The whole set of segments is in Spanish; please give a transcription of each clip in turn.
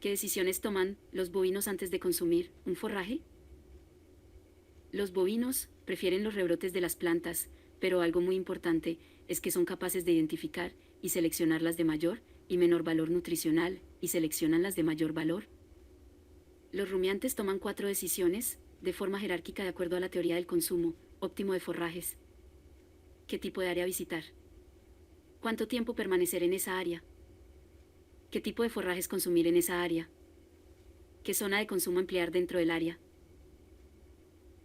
¿Qué decisiones toman los bovinos antes de consumir un forraje? Los bovinos prefieren los rebrotes de las plantas, pero algo muy importante es que son capaces de identificar y seleccionar las de mayor y menor valor nutricional y seleccionan las de mayor valor. Los rumiantes toman 4 decisiones de forma jerárquica de acuerdo a la teoría del consumo óptimo de forrajes. ¿Qué tipo de área visitar? ¿Cuánto tiempo permanecer en esa área? ¿Qué tipo de forrajes consumir en esa área? ¿Qué zona de consumo emplear dentro del área?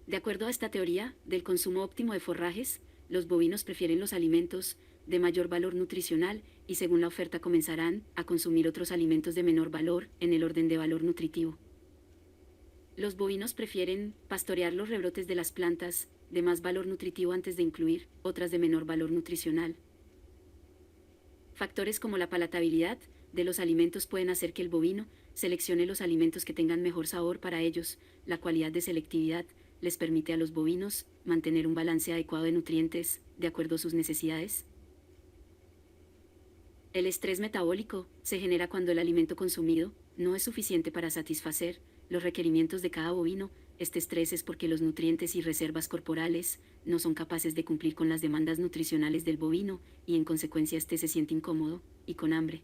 De acuerdo a esta teoría del consumo óptimo de forrajes, los bovinos prefieren los alimentos de mayor valor nutricional y según la oferta comenzarán a consumir otros alimentos de menor valor en el orden de valor nutritivo. Los bovinos prefieren pastorear los rebrotes de las plantas de más valor nutritivo antes de incluir otras de menor valor nutricional. Factores como la palatabilidad de los alimentos pueden hacer que el bovino seleccione los alimentos que tengan mejor sabor para ellos. La cualidad de selectividad les permite a los bovinos mantener un balance adecuado de nutrientes de acuerdo a sus necesidades. El estrés metabólico se genera cuando el alimento consumido no es suficiente para satisfacer los requerimientos de cada bovino. Este estrés es porque los nutrientes y reservas corporales no son capaces de cumplir con las demandas nutricionales del bovino y en consecuencia este se siente incómodo y con hambre.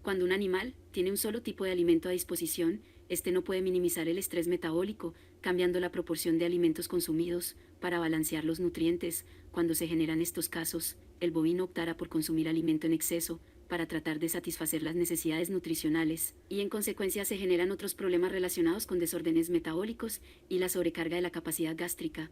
Cuando un animal tiene un solo tipo de alimento a disposición, este no puede minimizar el estrés metabólico, cambiando la proporción de alimentos consumidos para balancear los nutrientes. Cuando se generan estos casos, el bovino optará por consumir alimento en exceso para tratar de satisfacer las necesidades nutricionales, y en consecuencia se generan otros problemas relacionados con desórdenes metabólicos y la sobrecarga de la capacidad gástrica.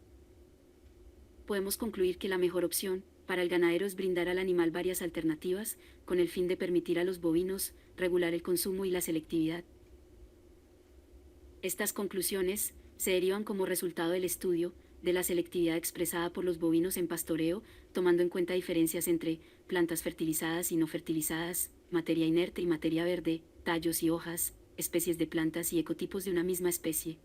Podemos concluir que la mejor opción para el ganadero es brindar al animal varias alternativas con el fin de permitir a los bovinos regular el consumo y la selectividad. Estas conclusiones se derivan como resultado del estudio de la selectividad expresada por los bovinos en pastoreo, tomando en cuenta diferencias entre plantas fertilizadas y no fertilizadas, materia inerte y materia verde, tallos y hojas, especies de plantas y ecotipos de una misma especie.